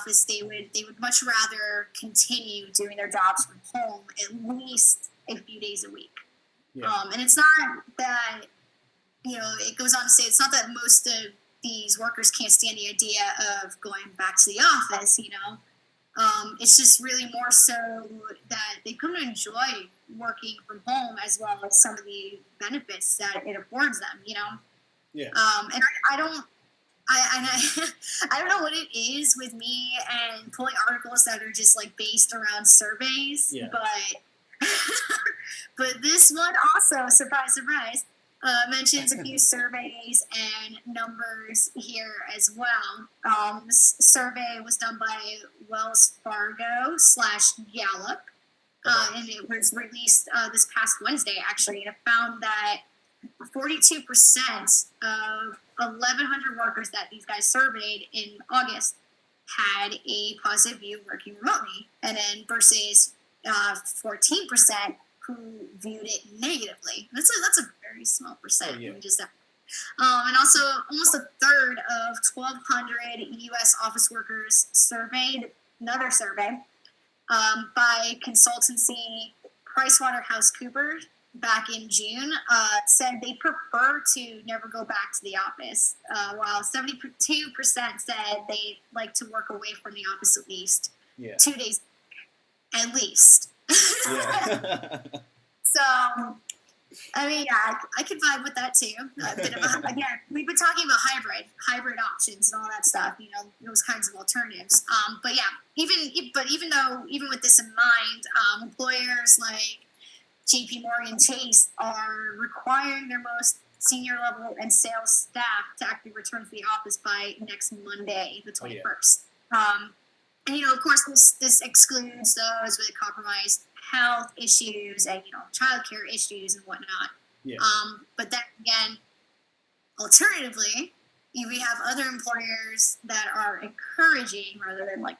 office, they would much rather continue doing their jobs from home at least a few days a week. Yeah. And it's not that, it goes on to say it's not that most of these workers can't stand the idea of going back to the office, it's just really more so that they come to enjoy working from home as well as some of the benefits that it affords them, Yeah. And I don't know what it is with me and pulling articles that are just like based around surveys, Yeah. but this one also, surprise, surprise, mentions a few surveys and numbers here as well. This survey was done by Wells Fargo / Gallup, and it was released this past Wednesday, actually, and it found that 42% of 1,100 workers that these guys surveyed in August had a positive view of working remotely, and then versus 14% who viewed it negatively. That's a very small percent. Oh, yeah. And also, almost a third of 1,200 U.S. office workers surveyed, another survey by consultancy PricewaterhouseCoopers back in June, said they prefer to never go back to the office, while 72% said they like to work away from the office at least 2 days, at least. Yeah. So, I mean, yeah, I could vibe with that too. A bit of again, we've been talking about hybrid options and all that stuff. Those kinds of alternatives. But yeah, even with this in mind, employers like J.P. Morgan Chase are requiring their most senior level and sales staff to actually return to the office by next Monday, the 21st. And of course, this excludes those with compromised health issues and childcare issues and whatnot. Yeah. But then again, alternatively, we have other employers that are encouraging rather than like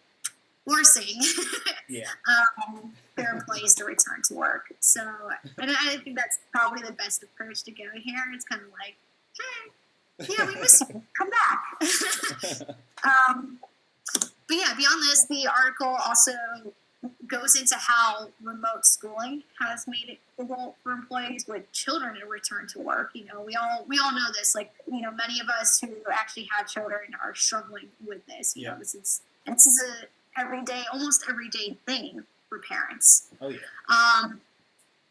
forcing their employees to return to work. So, and I think that's probably the best approach to go here. It's kind of like, hey, yeah, we miss you. Come back. But yeah, beyond this, the article also goes into how remote schooling has made it difficult for employees with children to return to work. We all know this. Like, many of us who actually have children are struggling with this. This is a almost everyday thing for parents. Oh yeah.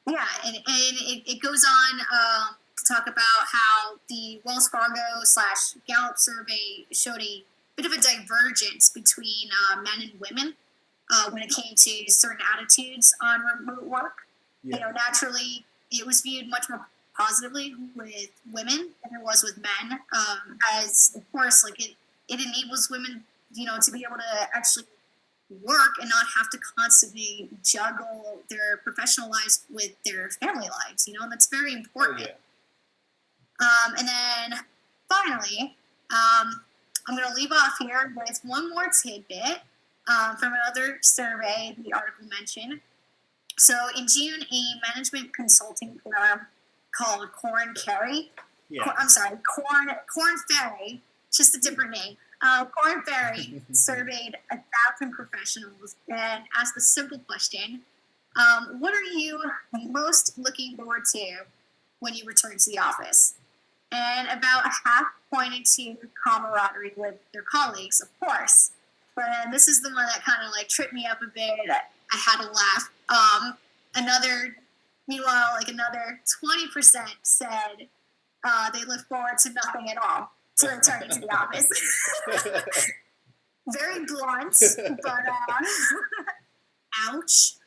Yeah, and it goes on to talk about how the Wells Fargo / Gallup survey showed a bit of a divergence between men and women when it came to certain attitudes on remote work. Yeah. Naturally, it was viewed much more positively with women than it was with men, as of course, like it enables women, to be able to actually work and not have to constantly juggle their professional lives with their family lives, and that's very important. Oh, yeah. And then finally, I'm going to leave off here with one more tidbit from another survey the article mentioned. So in June, a management consulting firm called Korn Ferry, just a different name. Korn Ferry surveyed 1,000 professionals and asked a simple question: what are you most looking forward to when you return to the office? And about half pointed to camaraderie with their colleagues, of course. But this is the one that kind of like tripped me up a bit. I had to laugh. Meanwhile, another 20% said they look forward to nothing at all to returning to the office. Very blunt, but ouch.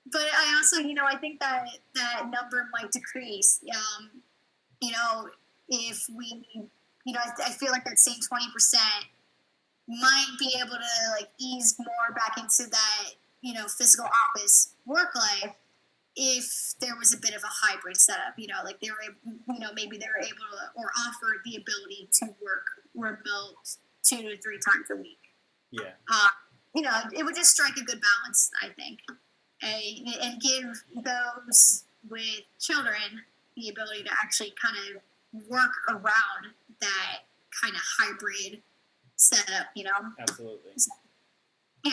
But I also, I think that number might decrease. If we, I feel like that same 20% might be able to ease more back into that, physical office work life if there was a bit of a hybrid setup. They were, maybe they were able to or offer the ability to work remote 2 to 3 times a week. Yeah. It would just strike a good balance, I think. And give those with children the ability to actually kind of work around that kind of hybrid setup, Absolutely. So, yeah.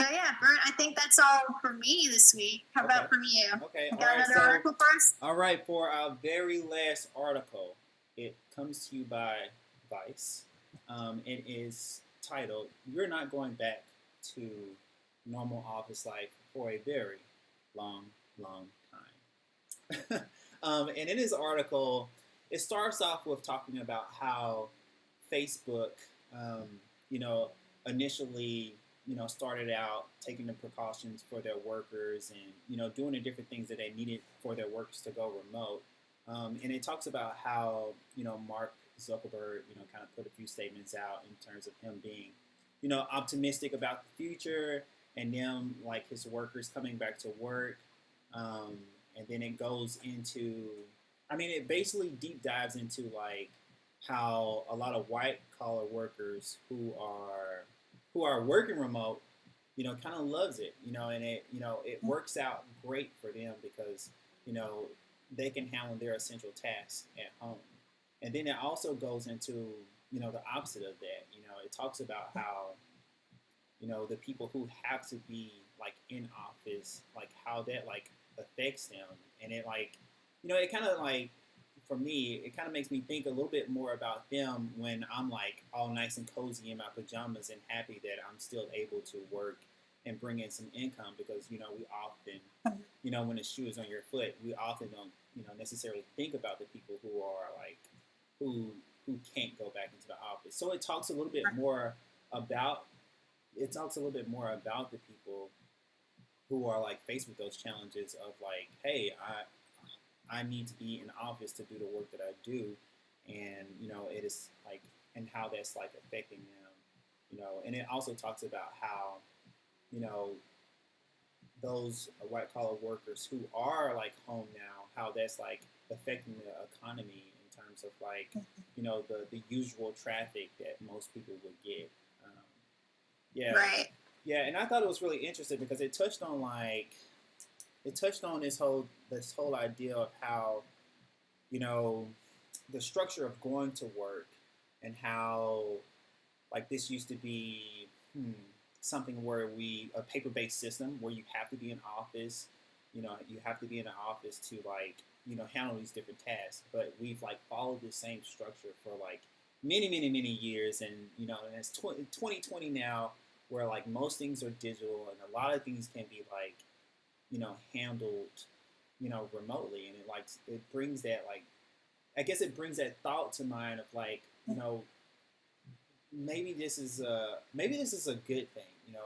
So yeah, Bert, I think that's all for me this week. How about from you? Okay. You All got right. another So, article for us? all right. For our very last article, it comes to you by Vice. It is titled "You're Not Going Back to Normal Office Life for a Very Long, Long Time." And in this article, it starts off with talking about how Facebook, um, you know, initially, started out taking the precautions for their workers and, doing the different things that they needed for their workers to go remote. And it talks about how, Mark Zuckerberg, kind of put a few statements out in terms of him being, optimistic about the future and them, like his workers coming back to work. And then it goes into, it basically deep dives into like how a lot of white collar workers who are working remote, kind of loves it, and it works out great for them because, they can handle their essential tasks at home. And then it also goes into, the opposite of that. It talks about how, the people who have to be like in office, like how that like affects them. And it like, it kind of like, for me, it kind of makes me think a little bit more about them when I'm like all nice and cozy in my pajamas and happy that I'm still able to work and bring in some income because, we often, when the shoe is on your foot, we often don't, necessarily think about the people who are like, who can't go back into the office. So it talks a little bit more about, the people who are like faced with those challenges of like, hey, I need to be in office to do the work that I do, and it is like, and how that's like affecting them, and it also talks about how, those white collar workers who are like home now, how that's like affecting the economy in terms of like, the usual traffic that most people would get. Yeah, Right. yeah, and I thought it was really interesting because it touched on this whole idea of how, the structure of going to work and how like this used to be something where a paper-based system where you have to be in office, you have to be in an office to like, handle these different tasks. But we've like followed the same structure for like many, many, many years. And, and it's 2020 now where like most things are digital and a lot of things can be like, handled, remotely. And it brings that like, I guess it brings that thought to mind of like, maybe this is a good thing, maybe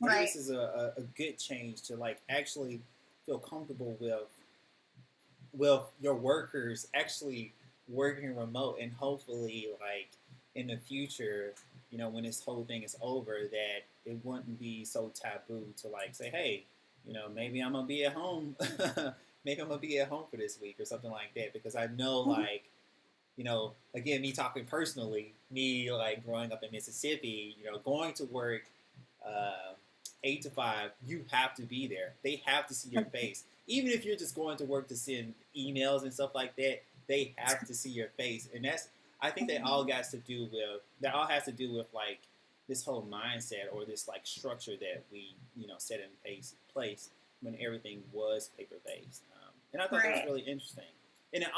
Right. this is a good change to like actually feel comfortable with your workers actually working remote, and hopefully like in the future, when this whole thing is over, that it wouldn't be so taboo to like say, hey, maybe I'm gonna be at home. Maybe I'm gonna be at home for this week or something like that, because I know like, again, me talking personally, me like growing up in Mississippi, going to work 8 to 5, you have to be there. They have to see your face. Even if you're just going to work to send emails and stuff like that, they have to see your face. And I think that all has to do with like this whole mindset or this like structure that we, set in place when everything was paper based. And I thought that was really interesting. And it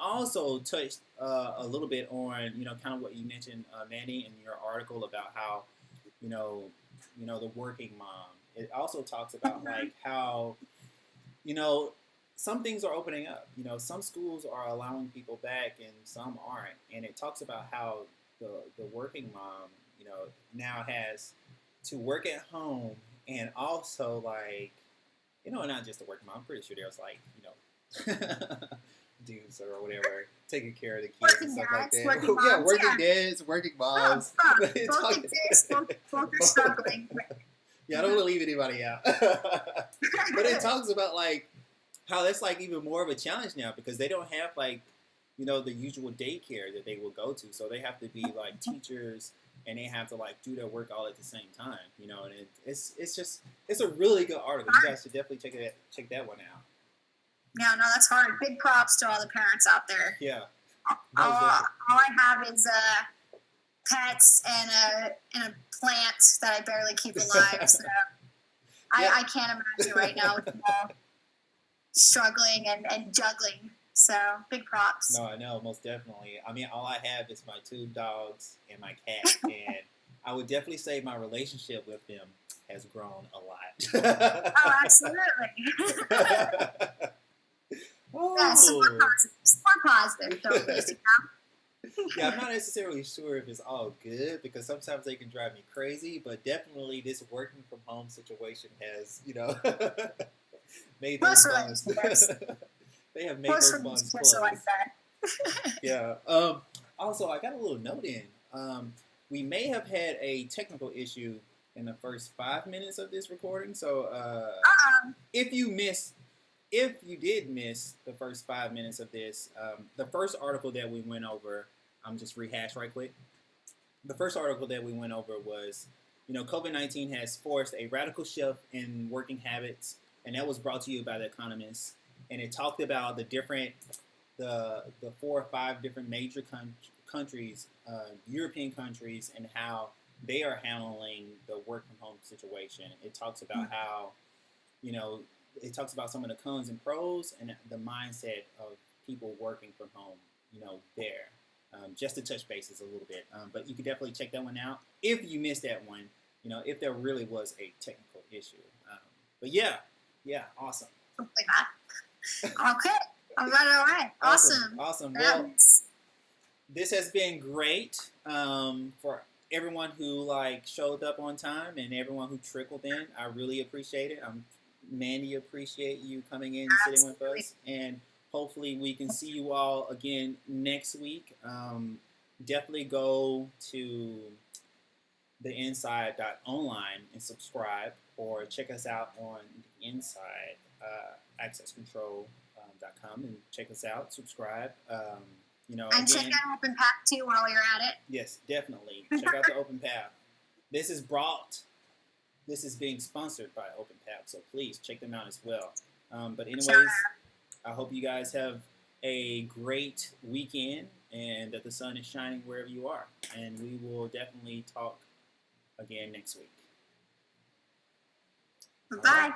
also touched a little bit on, kind of what you mentioned, Manny, in your article about how, the working mom. It also talks about like how, some things are opening up. Some schools are allowing people back and some aren't. And it talks about how the working mom, now has to work at home and also like, not just the working mom. I'm pretty sure there's like, dudes or whatever taking care of the kids Working and stuff dads, like that. working moms, working dads, working moms. Both exist. Both are struggling. Yeah, I don't want to leave anybody out. But it talks about like how that's like even more of a challenge now because they don't have like, the usual daycare that they will go to. So they have to be like teachers and they have to like do their work all at the same time, and it's a really good article. You guys should definitely check that one out. Yeah, no, that's hard. Big props to all the parents out there. Yeah. All I have is pets and a plant that I barely keep alive. So Yeah. I can't imagine right now with them all struggling and juggling. So big props. No, I know, most definitely. I mean, all I have is my 2 dogs and my cat, and I would definitely say my relationship with them has grown a lot. Oh, absolutely. Yeah, some more Oh. positive. Some more positive, don't we? You know? Yeah, I'm not necessarily sure if it's all good because sometimes they can drive me crazy, but definitely this working from home situation has, made those Most bonds. relationships. They have made Most those bonds relationships are close. like that. Yeah. Also, I got a little note in. We may have had a technical issue in the first 5 minutes of this recording, so if you did miss the first 5 minutes of this, the first article that we went over, I'm just rehash right quick. The first article that we went over was, COVID-19 has forced a radical shift in working habits, and that was brought to you by The Economist. And it talked about the 4 or 5 different major countries, European countries, and how they are handling the work from home situation. It talks about how, it talks about some of the cons and pros and the mindset of people working from home, there. Just to touch bases a little bit. But you can definitely check that one out if you missed that one, if there really was a technical issue. But yeah, awesome. Hopefully not. Okay. All right. Awesome. Well, this has been great for everyone who showed up on time and everyone who trickled in. I really appreciate it. Mandy, appreciate you coming in and sitting with us, and hopefully we can see you all again next week. Definitely go to theinside.online and subscribe, or check us out on the inside, accesscontrol.com, and check us out, subscribe. And again, check out Openpath too while you're at it. Yes, definitely. Check out the Openpath. This is being sponsored by Openpath, so please check them out as well. But anyways, I hope you guys have a great weekend and that the sun is shining wherever you are. And we will definitely talk again next week. Bye.